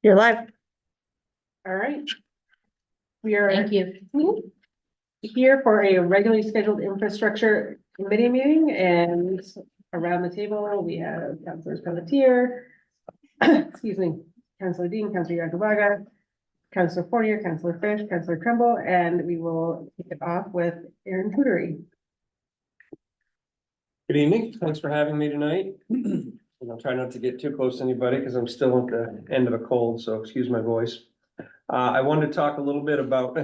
You're live. All right. We are Thank you. here for a regularly scheduled infrastructure committee meeting, and around the table, we have Councilors Pelletier, excuse me, Councilor Dean, Councilor Yagabaga, Councilor Fournier, Councilor Fish, Councilor Trumbull, and we will kick it off with Aaron Cootery. Good evening. Thanks for having me tonight. And I'll try not to get too close to anybody because I'm still at the end of a cold, so excuse my voice. I wanted to talk a little bit about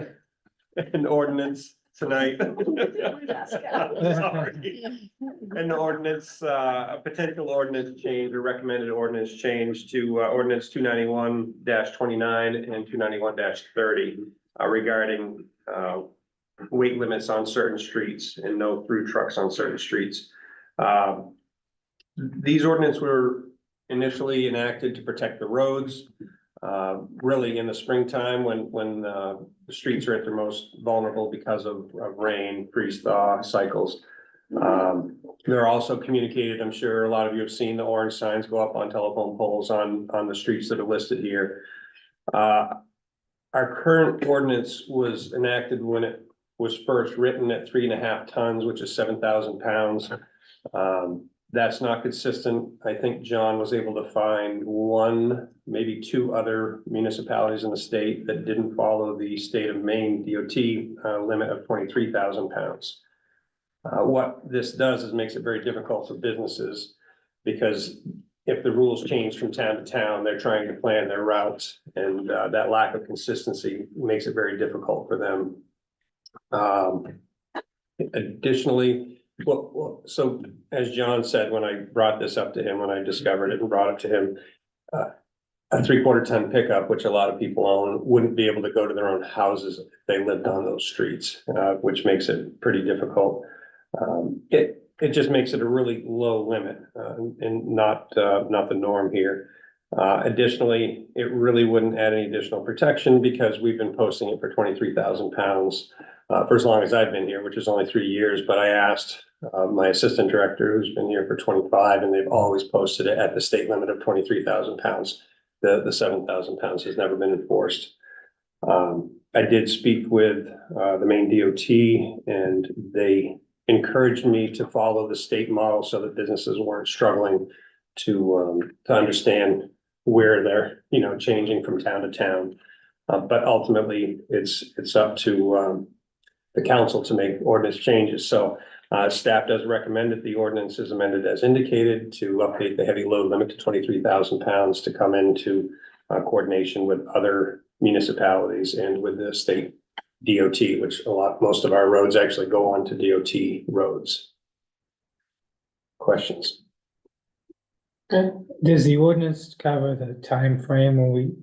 an ordinance tonight. Sorry. An ordinance, a potential ordinance change or recommended ordinance change to ordinance 291-29 and 291-30 regarding weight limits on certain streets and no through trucks on certain streets. These ordinances were initially enacted to protect the roads. Really in the springtime when the streets are at their most vulnerable because of rain, freeze thaw cycles. They're also communicated, I'm sure a lot of you have seen the orange signs go up on telephone poles on the streets that are listed here. Our current ordinance was enacted when it was first written at 3.5 tons, which is 7,000 pounds. That's not consistent. I think John was able to find one, maybe two other municipalities in the state that didn't follow the state of Maine DOT limit of 23,000 pounds. What this does is makes it very difficult for businesses because if the rules change from town to town, they're trying to plan their routes, and that lack of consistency makes it very difficult for them. Additionally, well, so as John said, when I brought this up to him, when I discovered it and brought it to him, a 3/4 ton pickup, which a lot of people own, wouldn't be able to go to their own houses if they lived on those streets, which makes it pretty difficult. It just makes it a really low limit and not the norm here. Additionally, it really wouldn't add any additional protection because we've been posting it for 23,000 pounds for as long as I've been here, which is only 3 years. But I asked my assistant director, who's been here for 25, and they've always posted it at the state limit of 23,000 pounds. The 7,000 pounds has never been enforced. I did speak with the Maine DOT, and they encouraged me to follow the state model so that businesses weren't struggling to understand where they're, changing from town to town. But ultimately, it's up to the council to make ordinance changes. So staff does recommend that the ordinance is amended as indicated to update the heavy load limit to 23,000 pounds to come into coordination with other municipalities and with the state DOT, which most of our roads actually go on to DOT roads. Questions? Does the ordinance cover the time frame when we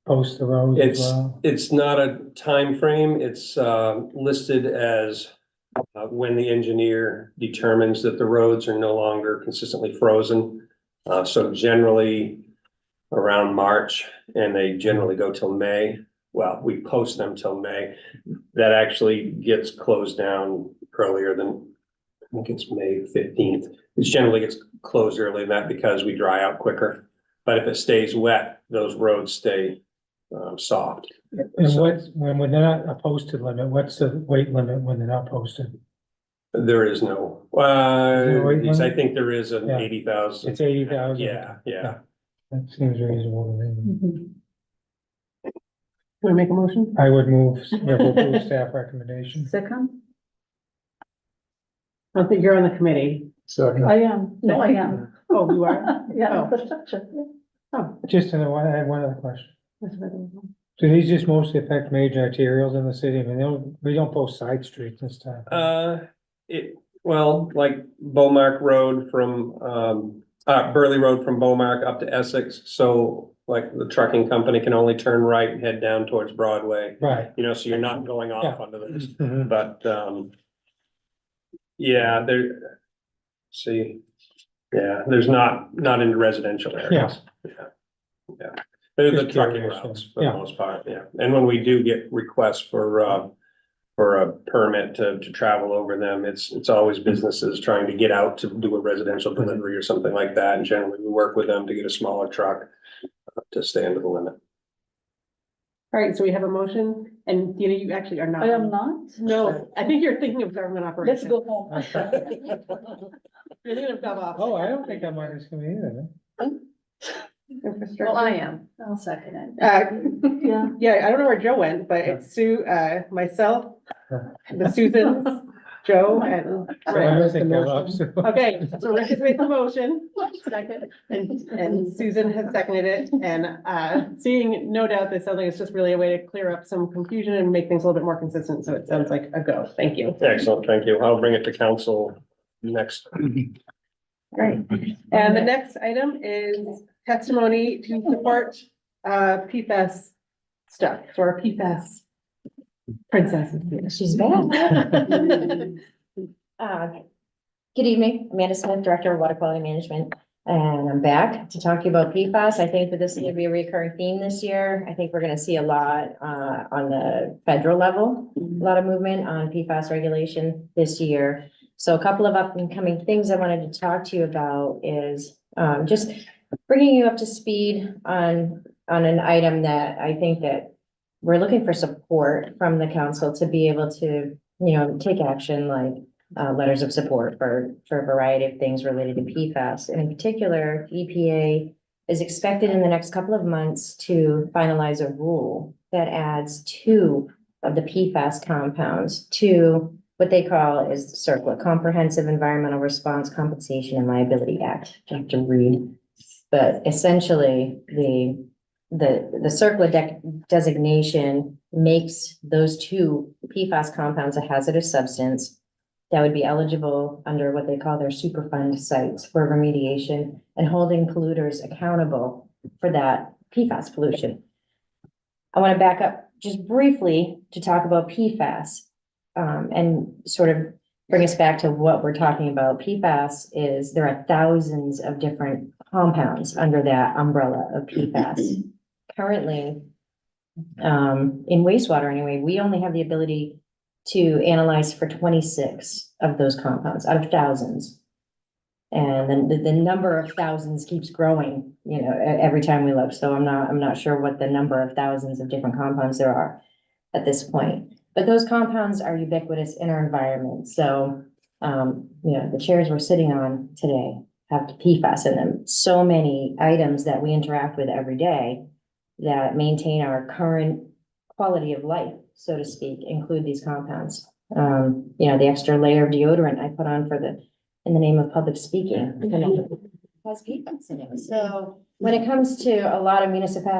post the road as well? It's not a time frame. It's listed as when the engineer determines that the roads are no longer consistently frozen. So generally around March, and they generally go till May. Well, we post them till May. That actually gets closed down earlier than, I think it's May 15th. It generally gets closed earlier than that because we dry out quicker. But if it stays wet, those roads stay soft. And when they're not a posted limit, what's the weight limit when they're not posted? There is no, weight limit? I think there is an Yeah. 80,000. It's 80,000? Yeah. That seems reasonable to me. Want to make a motion? I would move, approve staff recommendation. Second? I don't think you're on the committee. I am. No, I am. Oh, you are? Yeah, Oh. infrastructure. Oh. Just I had one other question. That's what I don't know. Do these just mostly affect major arterials in the city? I mean, we don't post side streets this time. Like Beaumark Road from, Burley Road from Beaumark up to Essex. So like the trucking company can only turn right and head down towards Broadway, Right. so you're not going off Yeah. onto this. Mhm. But, there's not into residential areas. Yeah. They're the Just trucking curious, routes for the yeah. most part, yeah. And when we do get requests for a permit to travel over them, it's always businesses trying to get out to do a residential delivery or something like that. And generally we work with them to get a smaller truck to stay under the limit. All right, so we have a motion, and Dina, you actually are not. I am not. No, I think you're thinking of government Let's operations. go home. You're thinking of gov ops. Oh, I don't think I'm on this committee either. Infrastructure. am. I'll second it. Yeah, Yeah. I don't know where Joe went, but it's Sue, myself, the Susans, Joe and I Rick. don't think I'm up, so- Okay, so Rick has made the motion Second. and Susan has seconded it. And seeing no doubt that sounds like it's just really a way to clear up some confusion and make things a little bit more consistent. So it sounds like a go. Thank you. Excellent, thank you. I'll bring it to council next. Great. And the next item is testimony to support PFAS stuff, so our PFAS princesses. She's back. Good evening, Amanda Smith, Director of Water Quality Management, and I'm back to talk to you about PFAS. I think that this is gonna be a recurring theme this year. I think we're gonna see a lot on the federal level, a lot of movement on PFAS regulation this year. So a couple of up and coming things I wanted to talk to you about is just bringing you up to speed on an item that I think that we're looking for support from the council to be able to, take action like letters of support for a variety of things related to PFAS. And in particular, EPA is expected in the next couple of months to finalize a rule that adds 2 of the PFAS compounds to what they call is CERCLA, Comprehensive Environmental Response Compensation and Liability Act. I have to read, but essentially the CERCLA designation makes those 2 PFAS compounds a hazardous substance that would be eligible under what they call their Superfund sites for remediation and holding polluters accountable for that PFAS pollution. I want to back up just briefly to talk about PFAS and sort of bring us back to what we're talking about. PFAS is there are thousands of different compounds under that umbrella of PFAS. Currently, in wastewater anyway, we only have the ability to analyze for 26 of those compounds out of thousands. And then the number of thousands keeps growing, every time we look. So I'm not sure what the number of thousands of different compounds there are at this point. But those compounds are ubiquitous in our environment. So, the chairs we're sitting on today have PFAS in them. So many items that we interact with every day that maintain our current quality of life, so to speak, include these compounds. The extra layer of deodorant I put on in the name of public speaking has PFAS in it. So when it comes to a lot of municipal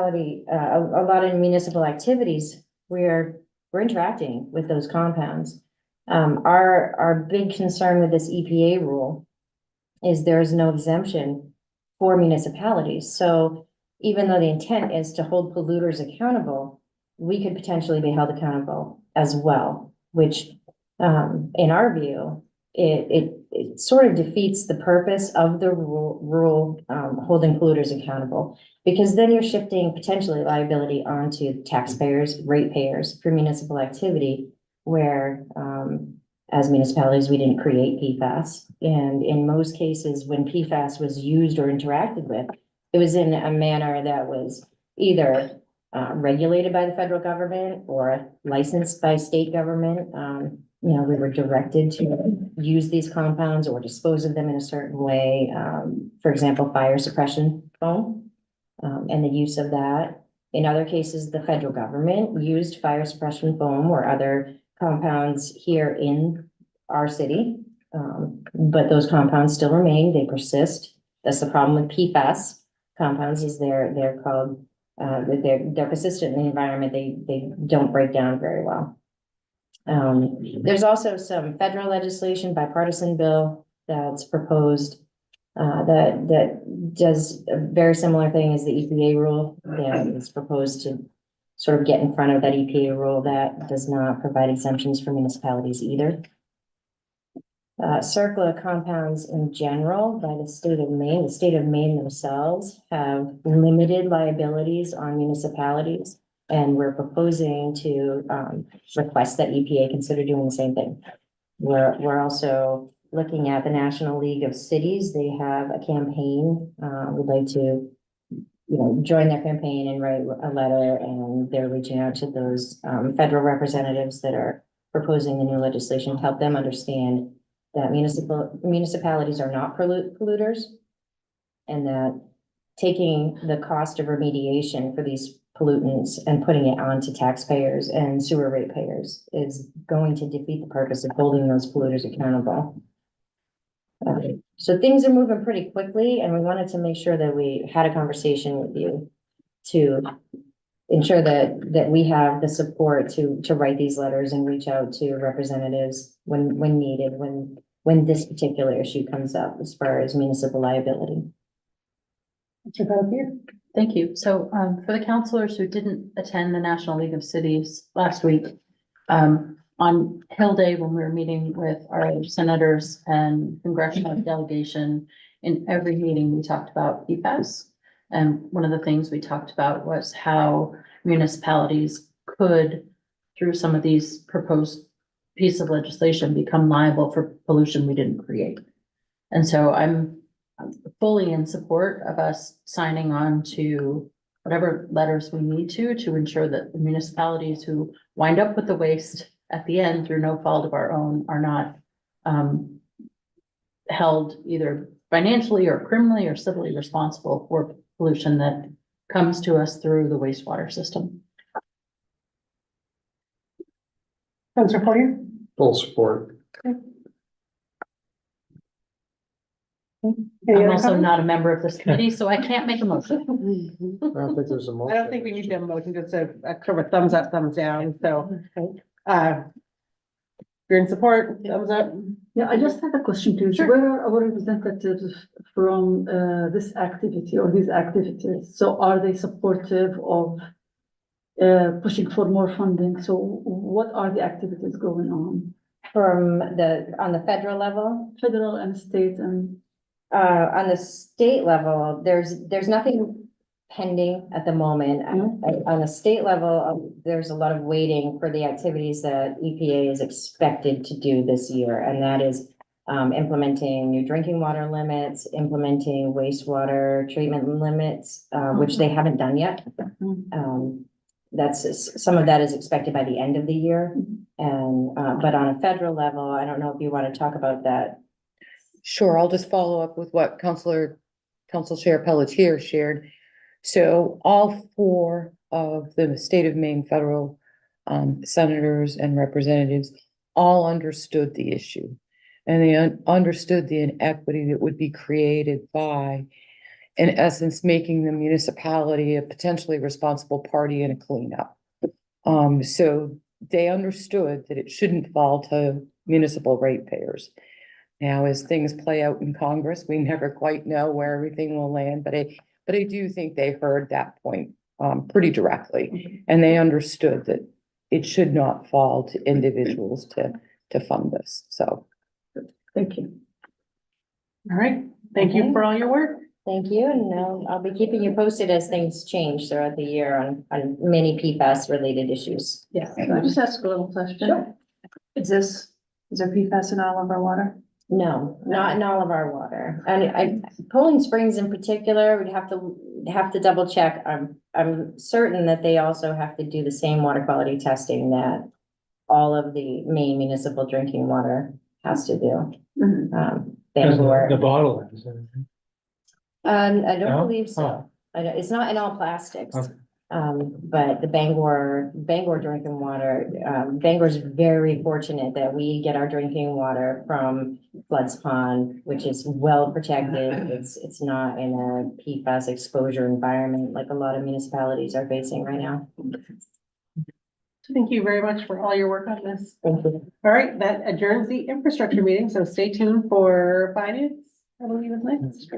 activities, we're interacting with those compounds. Our big concern with this EPA rule is there is no exemption for municipalities. So even though the intent is to hold polluters accountable, we could potentially be held accountable as well, which in our view, it sort of defeats the purpose of the rule holding polluters accountable, because then you're shifting potentially liability onto taxpayers, ratepayers for municipal activity, where as municipalities, we didn't create PFAS. And in most cases, when PFAS was used or interacted with, it was in a manner that was either regulated by the federal government or licensed by state government. We were directed to use these compounds or dispose of them in a certain way. For example, fire suppression foam and the use of that. In other cases, the federal government used fire suppression foam or other compounds here in our city. But those compounds still remain, they persist. That's the problem with PFAS compounds is they're called, they're persistent in the environment. They don't break down very well. There's also some federal legislation, bipartisan bill that's proposed that does a very similar thing as the EPA rule that is proposed to sort of get in front of that EPA rule that does not provide exemptions for municipalities either. CERCLA compounds in general by the state of Maine themselves have limited liabilities on municipalities. And we're proposing to request that EPA consider doing the same thing. We're also looking at the National League of Cities. They have a campaign. We'd like to join their campaign and write a letter, and they're reaching out to those, federal representatives that are proposing the new legislation, to help them understand that municipalities are not polluters. And that taking the cost of remediation for these pollutants and putting it onto taxpayers and sewer ratepayers is going to defeat the purpose of holding those polluters accountable. So things are moving pretty quickly, and we wanted to make sure that we had a conversation with you to ensure that we have the support to write these letters and reach out to representatives when needed, when this particular issue comes up as far as municipal liability. Mr. Pelletier? Thank you. So, for the counselors who didn't attend the National League of Cities last week, on Hill Day, when we were meeting with our senators and congressional delegation, in every meeting, we talked about PFAS. And one of the things we talked about was how municipalities could, through some of these proposed pieces of legislation, become liable for pollution we didn't create. And so I'm fully in support of us signing on to whatever letters we need to ensure that the municipalities who wind up with the waste at the end through no fault of our own are not held either financially or criminally or civilly responsible for pollution that comes to us through the wastewater system. Councilor Poirier? Full support. Any I'm other also comments? not a member of this committee, so I can't make a motion. I don't think there's a motion. I don't think we need to have a motion, just a sort of a thumbs up, thumbs down, so, you're in support, thumbs up? Yeah, I just have a question too. Sure. Where are our representatives from this activity or these activities? So are they supportive of pushing for more funding? So what are the activities going on? On the federal level, Federal and state and on the state level, there's nothing pending at the moment. On the state level, there's a lot of waiting for the activities that EPA is expected to do this year, and that is implementing new drinking water limits, implementing wastewater treatment limits, which they haven't done yet. Some of that is expected by the end of the year. And, but on a federal level, I don't know if you want to talk about that. Sure, I'll just follow up with what Council Chair Pelletier shared. So all four of the state of Maine federal senators and representatives all understood the issue. And they understood the inequity that would be created by, in essence, making the municipality a potentially responsible party in a cleanup. So they understood that it shouldn't fall to municipal ratepayers. Now, as things play out in Congress, we never quite know where everything will land, but I do think they heard that point pretty directly. And they understood that it should not fall to individuals to fund this, so. thank you. All right, thank you Okay. for all your work. Thank you, and I'll be keeping you posted as things change throughout the year on many PFAS related issues. Yes, can I just ask a little question? Sure. Is there PFAS in all of our water? No, not in all of our water. And Poland Springs in particular, we'd have to double check. I'm certain that they also have to do the same water quality testing that all of the Maine municipal drinking water has to do. Mhm. Bangor, The bottle is. I No? don't believe so. Oh. It's not in all plastics. Okay. But the Bangor drinking water, Bangor's very fortunate that we get our drinking water from Floods Pond, which is well protected. It's not in a PFAS exposure environment like a lot of municipalities are facing right now. Thank you very much for all your work on this. Thank you. All right, that adjourns the infrastructure meeting, so stay tuned for finance. I believe is next.